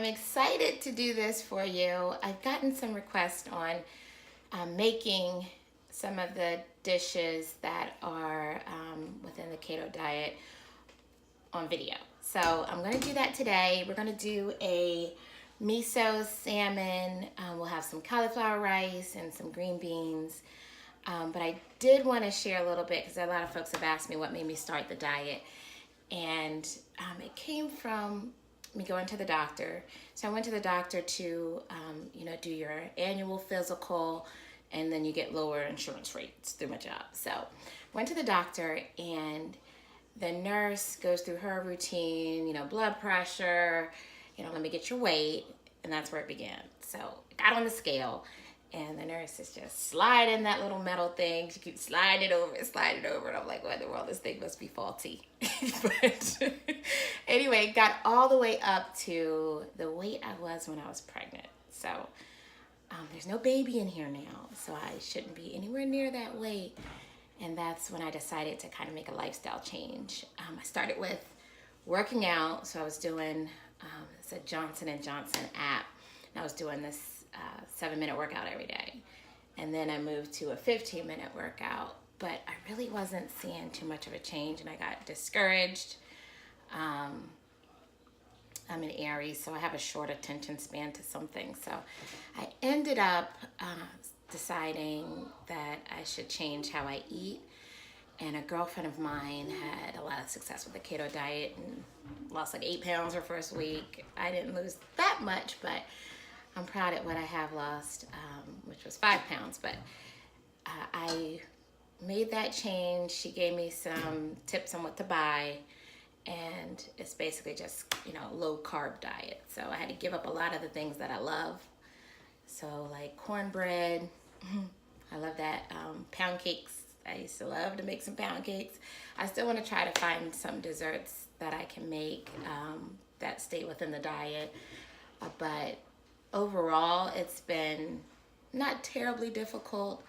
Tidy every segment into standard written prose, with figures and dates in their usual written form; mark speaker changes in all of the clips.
Speaker 1: I'm excited to do this for you. I've gotten some requests on making some of the dishes that are within the keto diet on video. So I'm going to do that today. We're going to do a miso salmon. We'll have some cauliflower rice and some green beans. But I did want to share a little bit because a lot of folks have asked me what made me start the diet. And it came from me going to the doctor. So I went to the doctor to, do your annual physical, and then you get lower insurance rates through my job. So went to the doctor, and the nurse goes through her routine, blood pressure, let me get your weight, and that's where it began. So I got on the scale, and the nurse is just sliding that little metal thing. She keeps sliding it over, and I'm like, what in the world? This thing must be faulty. But anyway, got all the way up to the weight I was when I was pregnant. So there's no baby in here now, so I shouldn't be anywhere near that weight. And that's when I decided to kind of make a lifestyle change. I started with working out. So I was doing, it's a Johnson & Johnson app. And I was doing this 7-minute workout every day. And then I moved to a 15-minute workout. But I really wasn't seeing too much of a change, and I got discouraged. I'm an Aries, so I have a short attention span to some things. So I ended up deciding that I should change how I eat. And a girlfriend of mine had a lot of success with the keto diet and lost like 8 pounds her first week. I didn't lose that much, but I'm proud at what I have lost, which was 5 pounds. But I made that change. She gave me some tips on what to buy. And it's basically just, low carb diet. So I had to give up a lot of the things that I love. So like cornbread, I love that. Pound cakes, I used to love to make some pound cakes. I still want to try to find some desserts that I can make that stay within the diet. But overall, it's been not terribly difficult.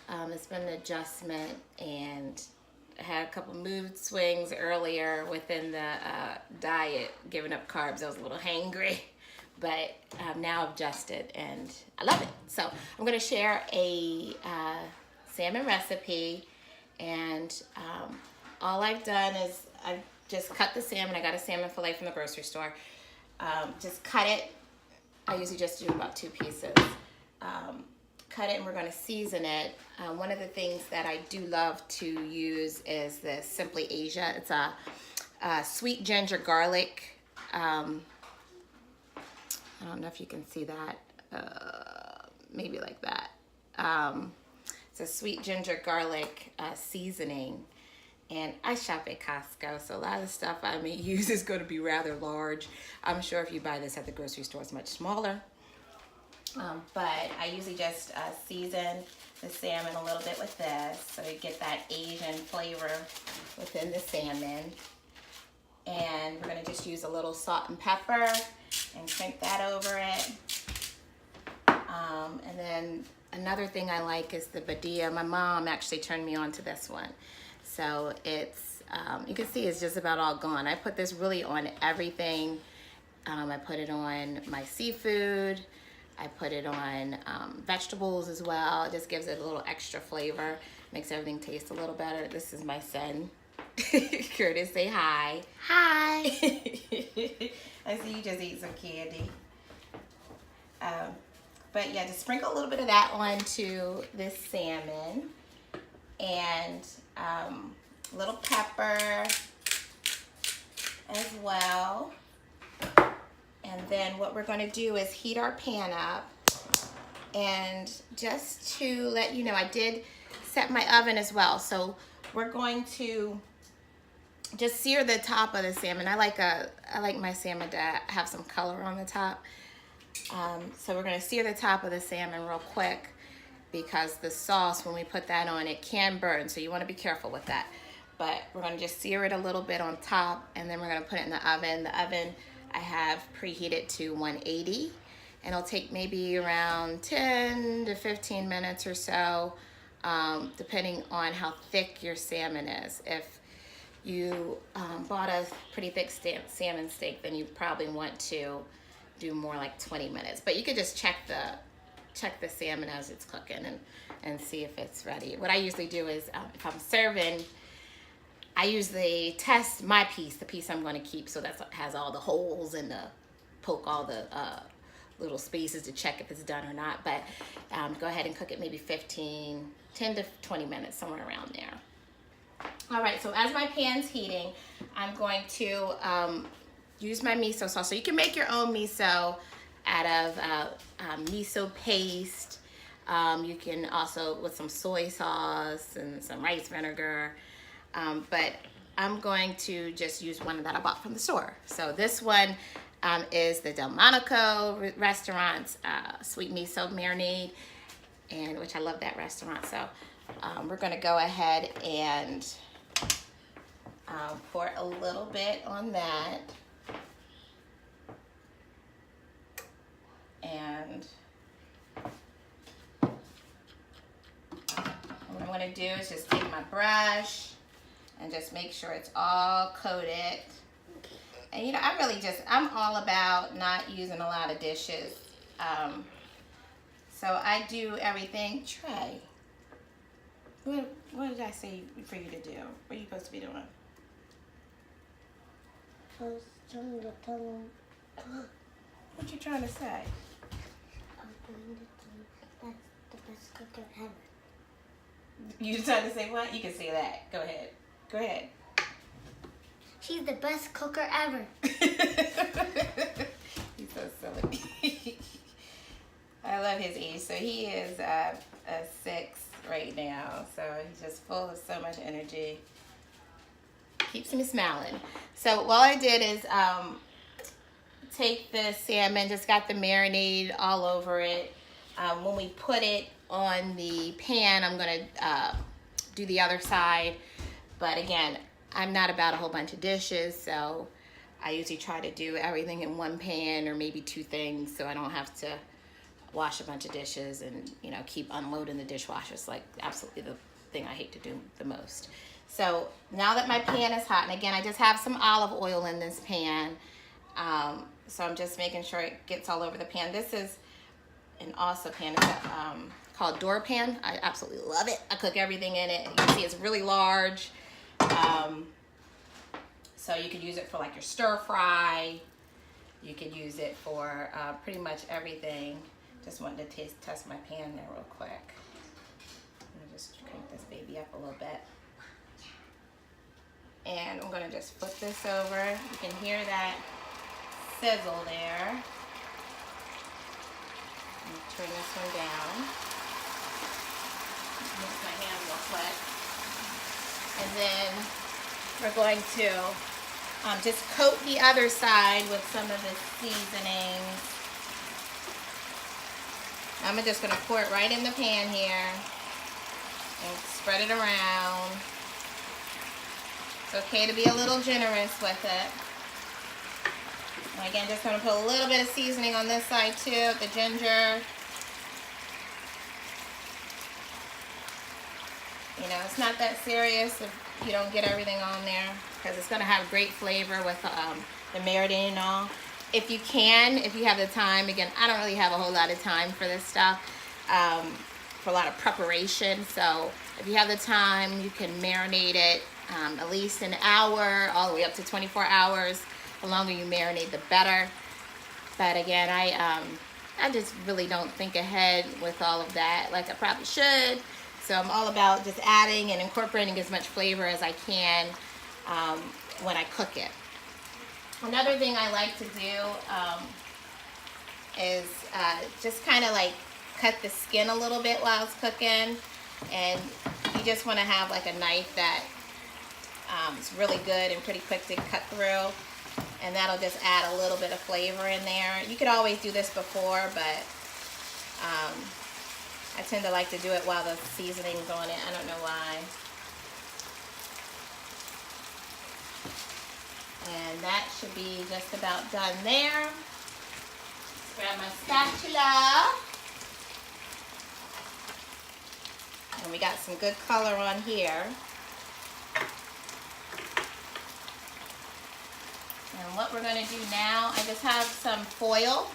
Speaker 1: It's been an adjustment, and I had a couple mood swings earlier within the diet, giving up carbs. I was a little hangry, but now I've adjusted, and I love it. So I'm going to share a salmon recipe, and all I've done is I've just cut the salmon. I got a salmon fillet from the grocery store. Just cut it. I usually just do about 2 pieces. Cut it, and we're going to season it. One of the things that I do love to use is the Simply Asia. It's a sweet ginger garlic. I don't know if you can see that. Maybe like that. It's a sweet ginger garlic seasoning. And I shop at Costco, so a lot of the stuff I may use is going to be rather large. I'm sure if you buy this at the grocery store, it's much smaller. But I usually just season the salmon a little bit with this, so you get that Asian flavor within the salmon. And we're going to just use a little salt and pepper and crank that over it. And then another thing I like is the badilla. My mom actually turned me on to this one. So it's, you can see it's just about all gone. I put this really on everything. I put it on my seafood. I put it on vegetables as well. It just gives it a little extra flavor, makes everything taste a little better. This is my son. Curtis, say hi. Hi. I see you just eat some candy. But yeah, just sprinkle a little bit of that onto this salmon, and a little pepper as well. And then what we're going to do is heat our pan up. And just to let you know, I did set my oven as well. So we're going to just sear the top of the salmon. I like my salmon to have some color on the top. So we're going to sear the top of the salmon real quick, because the sauce, when we put that on, it can burn. So you want to be careful with that. But we're going to just sear it a little bit on top, and then we're going to put it in the oven. The oven I have preheated to 180, and it'll take maybe around 10 to 15 minutes or so, depending on how thick your salmon is. If you bought a pretty thick salmon steak, then you probably want to do more like 20 minutes. But you could just check the salmon as it's cooking and see if it's ready. What I usually do is if I'm serving, I usually test my piece, the piece I'm going to keep, so that has all the holes and poke all the little spaces to check if it's done or not. But go ahead and cook it maybe 10 to 20 minutes, somewhere around there. All right, so as my pan's heating, I'm going to use my miso sauce. So you can make your own miso out of miso paste. You can also with some soy sauce and some rice vinegar. But I'm going to just use one that I bought from the store. So this one is the Delmonico restaurant's sweet miso marinade, and which I love that restaurant. So we're going to go ahead and pour a little bit on that. And what I'm going to do is just take my brush and just make sure it's all coated. And you know, I'm all about not using a lot of dishes. So I do everything. Trey, what did I say for you to do? What are you supposed to be doing? What you trying to say?
Speaker 2: That's the best cooker ever.
Speaker 1: You trying to say what? You can say that. Go ahead. Go ahead.
Speaker 2: She's the best cooker ever.
Speaker 1: He's so silly. I love his age. So he is a 6 right now. So he's just full of so much energy. Keeps me smiling. So what I did is take the salmon, just got the marinade all over it. When we put it on the pan, I'm going to do the other side. But again, I'm not about a whole bunch of dishes, so I usually try to do everything in one pan or maybe 2 things, so I don't have to wash a bunch of dishes and, you know, keep unloading the dishwasher. It's like absolutely the thing I hate to do the most. So now that my pan is hot, and again, I just have some olive oil in this pan, so I'm just making sure it gets all over the pan. This is an awesome pan. It's called door pan. I absolutely love it. I cook everything in it. You can see it's really large. So you could use it for like your stir fry. You could use it for pretty much everything. Just wanted to test my pan there real quick. I'm gonna just crank this baby up a little bit. And I'm gonna just flip this over. You can hear that sizzle there. Let me turn this one down. Mix my hand real quick. And then we're going to just coat the other side with some of the seasonings. I'm just going to pour it right in the pan here and spread it around. It's okay to be a little generous with it. And again, just going to put a little bit of seasoning on this side too, the ginger. You know, it's not that serious if you don't get everything on there, because it's going to have great flavor with the marinade and all. If you can, if you have the time, again, I don't really have a whole lot of time for this stuff, for a lot of preparation. So if you have the time, you can marinate it at least an hour, all the way up to 24 hours. The longer you marinate, the better. But again, I just really don't think ahead with all of that like I probably should. So I'm all about just adding and incorporating as much flavor as I can when I cook it. Another thing I like to do is just kind of like cut the skin a little bit while it's cooking. And you just want to have like a knife that is really good and pretty quick to cut through. And that'll just add a little bit of flavor in there. You could always do this before, but I tend to like to do it while the seasoning's on it. I don't know why. And that should be just about done there. Grab my spatula. And we got some good color on here. And what we're going to do now, I just have some foil.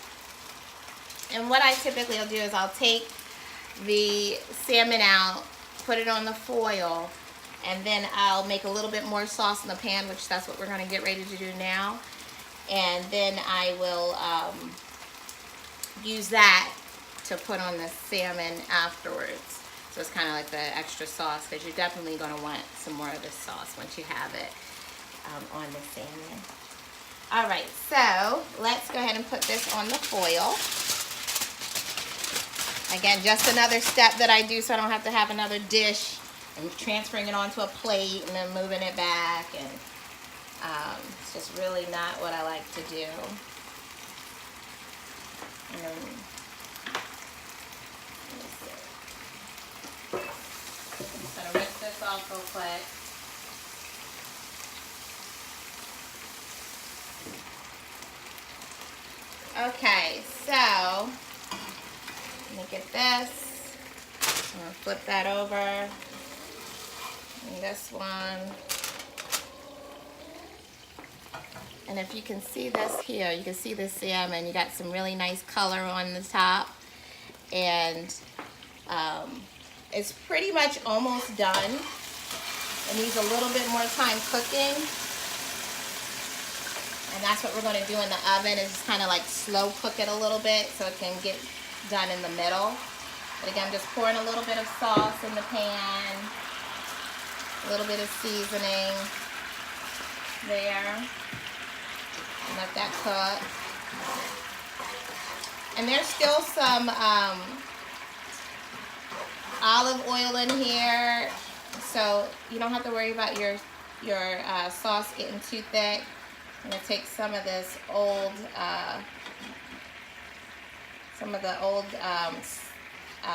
Speaker 1: And what I typically will do is I'll take the salmon out, put it on the foil, and then I'll make a little bit more sauce in the pan, which that's what we're going to get ready to do now. And then I will use that to put on the salmon afterwards. So it's kind of like the extra sauce, because you're definitely going to want some more of this sauce once you have it on the salmon. All right, so let's go ahead and put this on the foil. Again, just another step that I do so I don't have to have another dish and transferring it onto a plate and then moving it back. And it's just really not what I like to do. I'm just going to rinse this off real quick. Okay, so let me get this. I'm going to flip that over. And this one. And if you can see this here, you can see the salmon. You got some really nice color on the top. And it's pretty much almost done. It needs a little bit more time cooking. And that's what we're going to do in the oven, is just kind of like slow cook it a little bit so it can get done in the middle. But again, I'm just pouring a little bit of sauce in the pan, a little bit of seasoning there, and let that cook. And there's still some olive oil in here, so you don't have to worry about your sauce getting too thick. I'm going to take some of this old,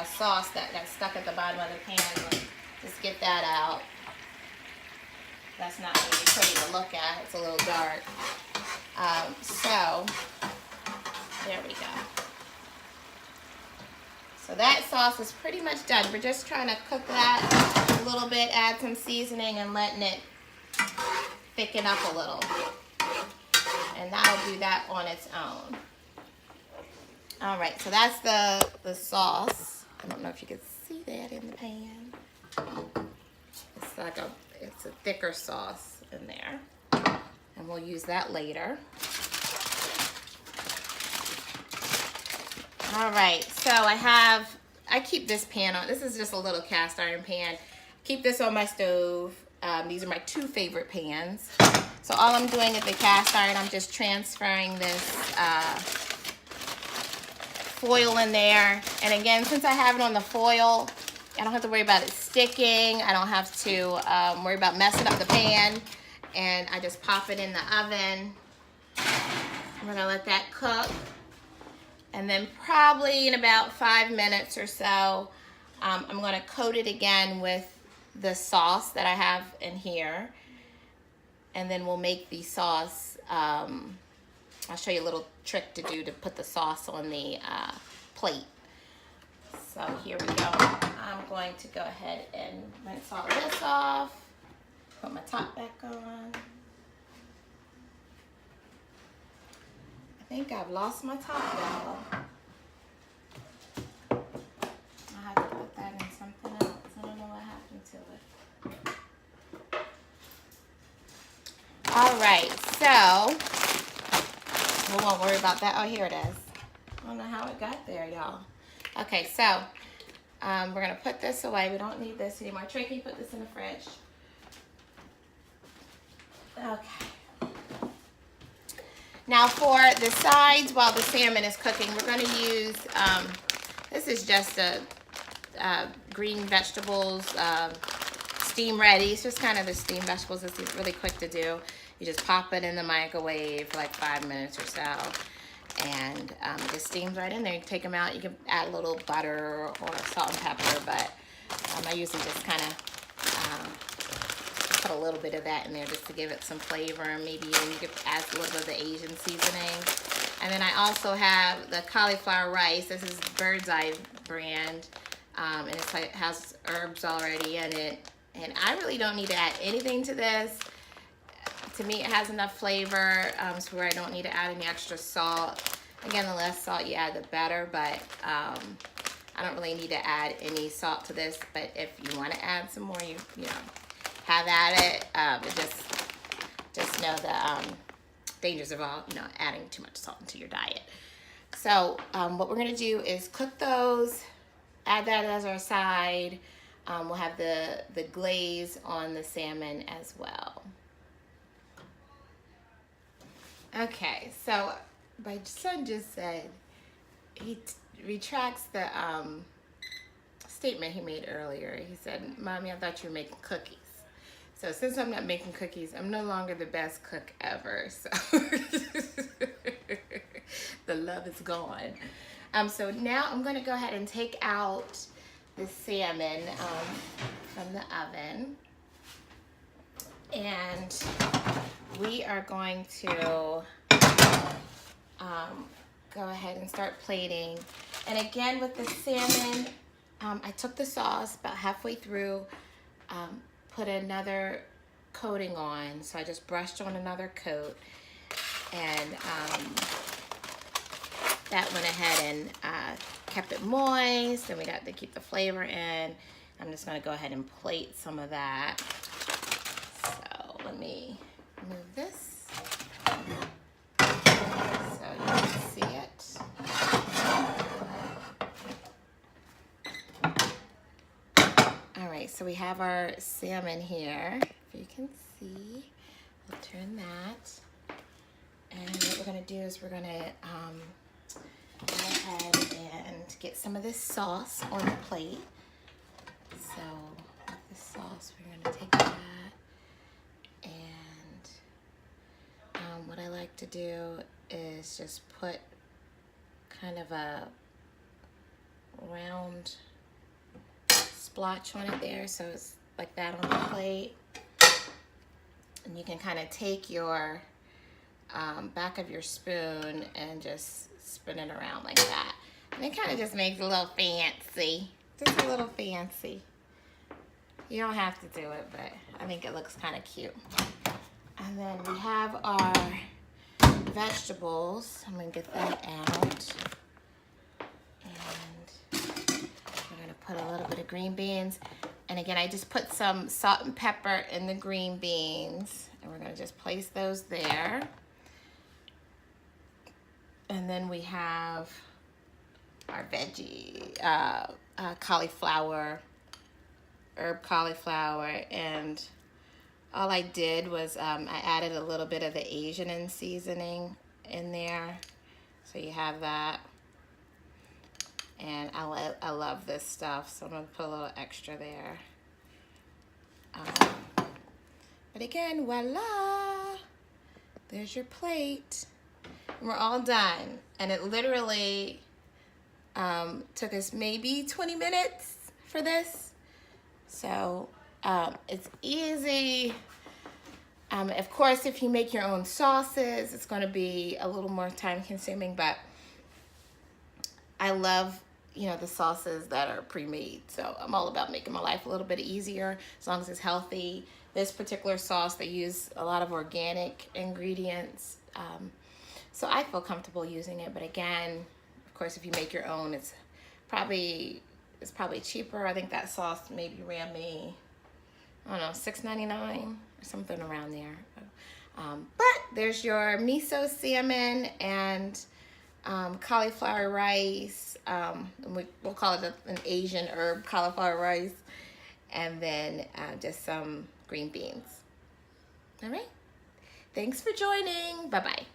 Speaker 1: sauce that got stuck at the bottom of the pan, and just get that out. That's not really pretty to look at. It's a little dark. So, there we go. So that sauce is pretty much done. We're just trying to cook that a little bit, add some seasoning, and letting it thicken up a little. And that'll do that on its own. All right, so that's the sauce. I don't know if you can see that in the pan. It's a thicker sauce in there. And we'll use that later. All right, so I keep this pan on. This is just a little cast iron pan. Keep this on my stove. These are my two favorite pans. So all I'm doing with the cast iron, I'm just transferring this foil in there. And again, since I have it on the foil, I don't have to worry about it sticking. I don't have to worry about messing up the pan. And I just pop it in the oven. I'm gonna let that cook. And then probably in about 5 minutes or so, I'm gonna coat it again with the sauce that I have in here. And then we'll make the sauce. I'll show you a little trick to do to put the sauce on the plate. So here we go. I'm going to go ahead and rinse all this off. Put my top back on. I think I've lost my top, y'all. I have to put that in something else. I don't know what happened to it. All right, so we won't worry about that. Oh, here it is. I don't know how it got there, y'all. Okay, so we're gonna put this away. We don't need this anymore. Trey, can you put this in the fridge? Okay. Now for the sides, while the salmon is cooking, we're gonna use, this is just green vegetables, steam ready. It's just kind of the steamed vegetables. It's really quick to do. You just pop it in the microwave for like 5 minutes or so. And it just steams right in there. You can take them out. You can add a little butter or salt and pepper, but I usually just kind of put a little bit of that in there just to give it some flavor. And maybe even you could add a little bit of the Asian seasoning. And then I also have the cauliflower rice. This is Bird's Eye brand, and it has herbs already in it. And I really don't need to add anything to this to me, it has enough flavor so where I don't need to add any extra salt. Again, the less salt you add, the better, but I don't really need to add any salt to this. But if you want to add some more, you know, have at it. But just know the dangers of adding too much salt into your diet. So what we're gonna do is cook those, add that as our side. We'll have the glaze on the salmon as well. Okay, so my son just said he retracts the statement he made earlier. He said, "Mommy, I thought you were making cookies." So since I'm not making cookies, I'm no longer the best cook ever. So the love is gone. So now I'm gonna go ahead and take out the salmon from the oven. And we are going to go ahead and start plating. And again, with the salmon, I took the sauce about halfway through, put another coating on. So I just brushed on another coat, and that went ahead and kept it moist, and we got to keep the flavor in. I'm just gonna go ahead and plate some of that. So let me move this so you can see it. All right, so we have our salmon here. If you can see, we'll turn that. And what we're gonna do is we're gonna go ahead and get some of this sauce on the plate. So with the sauce, we're gonna take that, and what I like to do is just put kind of a round splotch on it there, so it's like that on the plate. And you can kind of take your back of your spoon and just spin it around like that. And it kind of just makes it a little fancy. Just a little fancy. You don't have to do it, but I think it looks kind of cute. And then we have our vegetables. I'm going to get that out. And we're going to put a little bit of green beans. And again, I just put some salt and pepper in the green beans. And we're going to just place those there. And then we have our veggie, cauliflower, herb cauliflower. And all I did was I added a little bit of the Asian seasoning in there. So you have that. And I love this stuff, so I'm going to put a little extra there. But again, voila! There's your plate. And we're all done. And it literally took us maybe 20 minutes for this. So it's easy. Of course, if you make your own sauces, it's going to be a little more time consuming, but I love, the sauces that are pre-made. So I'm all about making my life a little bit easier as long as it's healthy. This particular sauce, they use a lot of organic ingredients. So I feel comfortable using it. But again, of course, if you make your own, it's probably cheaper. I think that sauce maybe ran me, I don't know, $6.99 or something around there. But there's your miso salmon and cauliflower rice. And we'll call it an Asian herb cauliflower rice. And then just some green beans. All right. Thanks for joining. Bye-bye.